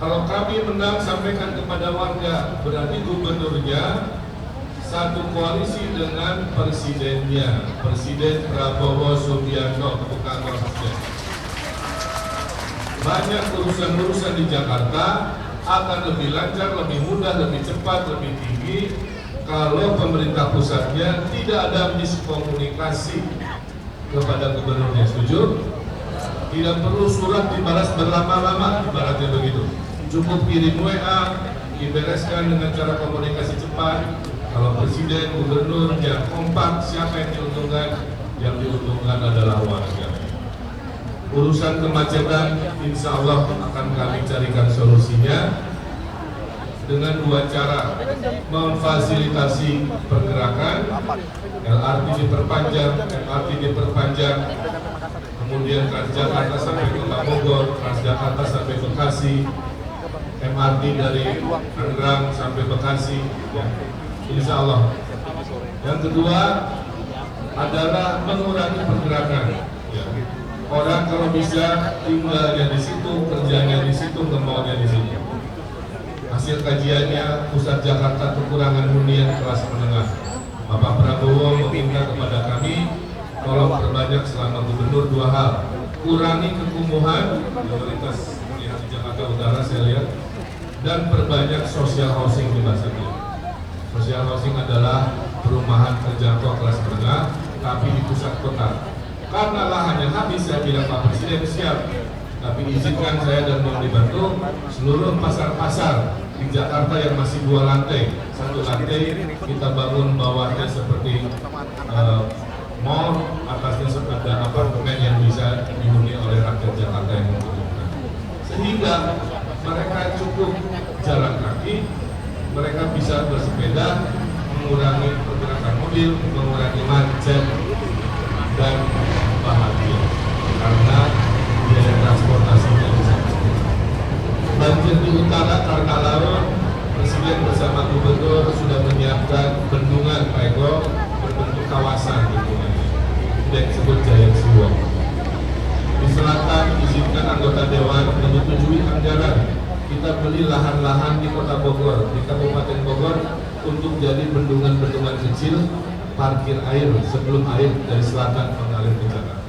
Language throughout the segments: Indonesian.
Kalau kami menang, sampaikan kepada warga, berarti gubernurnya satu koalisi dengan presidennya, Presiden Prabowo Subianto, bukan Presiden. Banyak urusan-urusan di Jakarta akan lebih lancar, lebih mudah, lebih cepat, lebih tinggi kalau pemerintah pusatnya tidak ada miskomunikasi kepada gubernurnya. Setuju? Tidak perlu surat dibalas berlama-lama, ibaratnya begitu. Cukup kirim WA, dibereskan dengan cara komunikasi cepat. Kalau presiden, gubernur yang kompak, siapa yang diuntungkan? Yang diuntungkan adalah warga. Urusan kemacetan, insya Allah akan kami carikan solusinya dengan dua cara: memfasilitasi pergerakan, LRT diperpanjang, kemudian Transjakarta sampai Kota Bogor, Transjakarta sampai Bekasi, MRT dari Tangerang sampai Bekasi, ya, insya Allah. Yang kedua adalah mengurangi pergerakan. Ya. Orang kalau bisa tinggalnya di situ, kerjanya di situ, kemauannya di situ. Hasil kajiannya, pusat Jakarta kekurangan hunian kelas menengah. Bapak Prabowo meminta kepada kami, tolong perbanyak selama gubernur dua hal: kurangi kekumuhan, mayoritas di Jakarta Utara saya lihat, dan perbanyak social housing di Basaknya. Social housing adalah perumahan terjangkau kelas menengah, tapi di pusat kota. Karena lahannya habis, saya bilang Pak Presiden siap, tapi izinkan saya dan mau dibantu seluruh pasar-pasar di Jakarta yang masih 2 lantai, 1 lantai kita bangun bawahnya seperti mall, atasnya seperti apartemen yang bisa dihuni oleh rakyat Jakarta yang membutuhkan. Sehingga mereka cukup jalan kaki, mereka bisa bersepeda, mengurangi pergerakan mobil, mengurangi macet, dan bahagia karena biaya transportasinya bisa. Banjir di utara karena laut, Presiden bersama Gubernur sudah menyiapkan bendungan Pak Eko berbentuk kawasan bendungannya, yang disebut Jaya Siwong. Di selatan izinkan anggota Dewan menyetujui anggaran kita beli lahan-lahan di Kota Bogor, di Kabupaten Bogor untuk jadi bendungan-bendungan kecil parkir air sebelum air dari selatan mengalir ke Jakarta.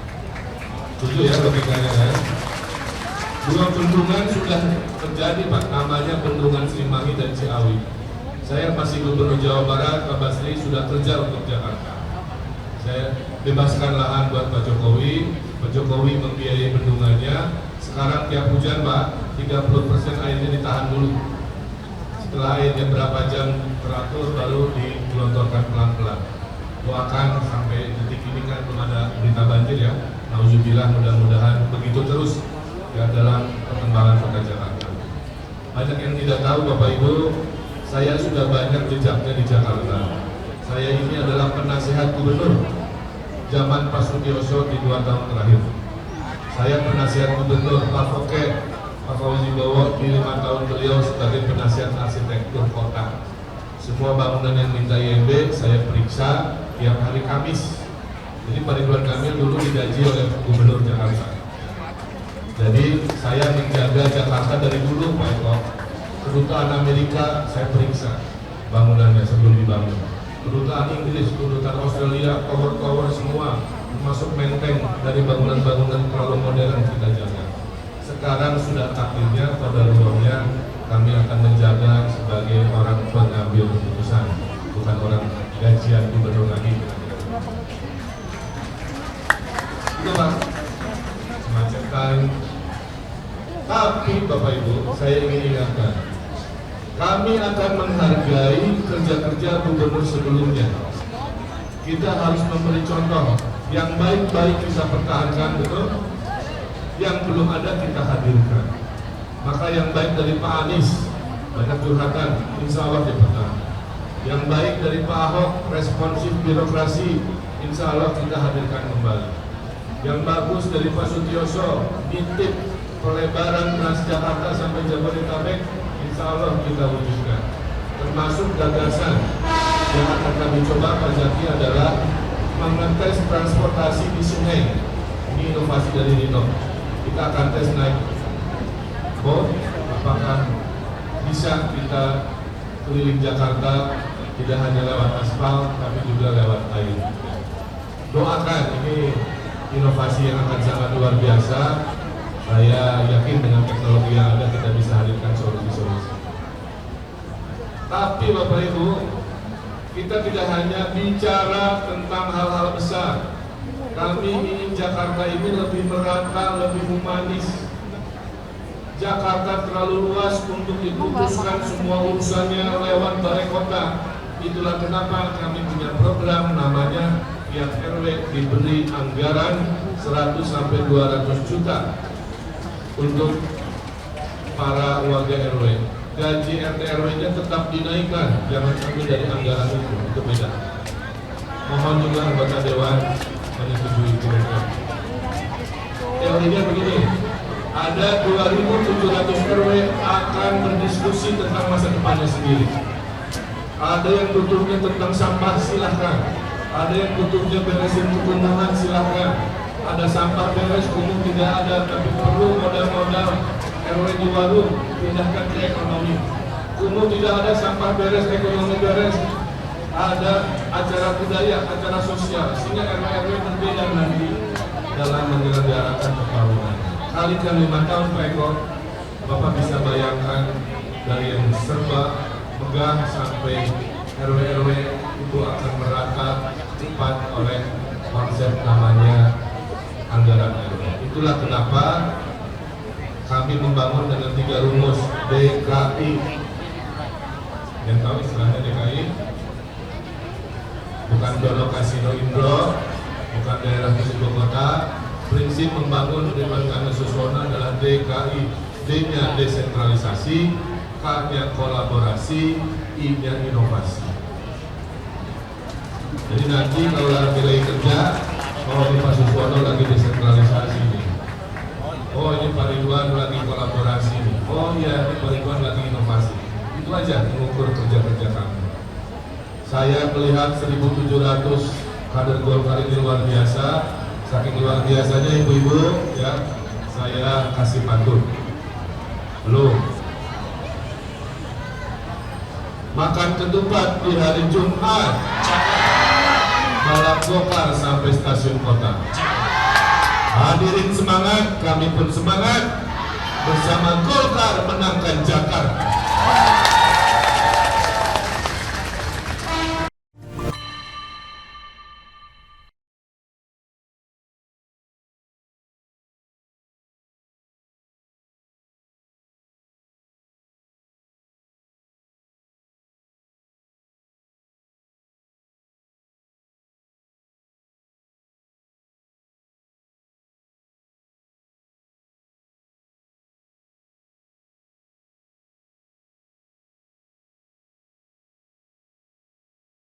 Setuju ya logikanya ya? 2 bendungan sudah terjadi Pak, namanya Bendungan Cimahi dan Ciawi. Saya masih Gubernur Jawa Barat, Pak Basri sudah kerja untuk Jakarta. Saya bebaskan lahan buat Pak Jokowi membiayai bendungannya. Sekarang tiap hujan Pak, 30% airnya ditahan dulu. Setelah airnya berapa jam teratur baru digelontorkan pelan-pelan. Doakan sampai detik ini kan belum ada berita banjir ya. Nauzubillah, mudah-mudahan begitu terus ya dalam perkembangan Kota Jakarta. Banyak yang tidak tahu Bapak Ibu, saya sudah banyak jejaknya di Jakarta. Saya ini adalah penasihat gubernur zaman Pak Sutioso di 2 tahun terakhir. Saya penasihat gubernur Pak Foke, Pak Fauzi Bowo di 5 tahun beliau sebagai penasihat arsitektur kota. Semua bangunan yang minta IMB saya periksa tiap hari Kamis. Jadi Pak Ridwan Kamil dulu digaji oleh Gubernur Jakarta. Jadi saya menjaga Jakarta dari dulu Pak Eko. Kedutaan Amerika saya periksa bangunannya sebelum dibangun. Kedutaan Inggris, kedutaan Australia, tower-tower semua, termasuk menteng dari bangunan-bangunan terlalu modern kita jaga. Sekarang sudah takdirnya, pada ruangnya kami akan menjaga sebagai orang pengambil keputusan, bukan orang gajian gubernur lagi. Itu Pak, kemacetan. Tapi Bapak Ibu, saya ingin ingatkan, kami akan menghargai kerja-kerja gubernur sebelumnya. Kita harus memberi contoh yang baik-baik kita pertahankan, betul? Yang belum ada kita hadirkan. Maka yang baik dari Pak Anies, banyak curhatan, insya Allah dipertahankan. Yang baik dari Pak Ahok, responsif birokrasi, insya Allah kita hadirkan kembali. Yang bagus dari Pak Sutioso, nitip pelebaran Transjakarta sampai Jabodetabek, insya Allah kita wujudkan. Termasuk gagasan yang akan kami coba Pak Zaki adalah mengetes transportasi di sungai. Ini inovasi dari Nino. Kita akan tes naik boat, apakah bisa kita keliling Jakarta tidak hanya lewat aspal, tapi juga lewat air. Doakan, ini inovasi yang akan sangat luar biasa. Saya yakin dengan teknologi yang ada kita bisa hadirkan solusi-solusi. Tapi Bapak Ibu, kita tidak hanya bicara tentang hal-hal besar. Kami ingin Jakarta ini lebih merata, lebih humanis. Jakarta terlalu luas untuk diputuskan semua urusannya lewat balai kota. Itulah kenapa kami punya program namanya tiap RW diberi anggaran 100-200 juta untuk para warga RW. Gaji RT RW-nya tetap dinaikkan, jangan sampai dari anggaran itu beda. Mohon juga anggota dewan menyetujui program. Teorinya begini, ada 2.700 RW akan berdiskusi tentang masa depannya sendiri. Ada yang butuhnya tentang sampah, silahkan. Ada yang butuhnya beresin kekumuhan, silahkan. Ada sampah beres, kumuh tidak ada, tapi perlu modal-modal RW di warung, pindahkan ke ekonomi. Kumuh tidak ada, sampah beres, ekonomi beres. Ada acara budaya, acara sosial, sehingga RW-RW berbeda nanti dalam menyelenggarakan pembangunan. Kalikan 5 tahun Pak Eko, Bapak bisa bayangkan dari yang serba megah sampai RW-RW itu akan merata cepat oleh konsep namanya anggaran RW. Itulah kenapa kami membangun dengan 3 rumus DKI. Yang tahu istilahnya DKI? Bukan Dono Kasino Indro, bukan daerah ibu kota. Prinsip membangun Ridwan Kamil Suswono adalah DKI. D-nya desentralisasi, K-nya kolaborasi, I-nya inovasi. Jadi nanti kalau lagi kerja, oh ini Pak Suswono lagi desentralisasi nih. Oh ini Pak Ridwan lagi kolaborasi nih. Oh iya ini Pak Ridwan lagi inovasi. Itu aja mengukur kerja-kerja kami. Saya melihat 1.700 kader Golkar ini luar biasa. Saking luar biasanya ibu-ibu, ya saya kasih pantun. Belum. Makan ketupat di hari Jumat, balap gokar sampai stasiun kota. Hadirin semangat, kami pun semangat. Bersama Golkar menang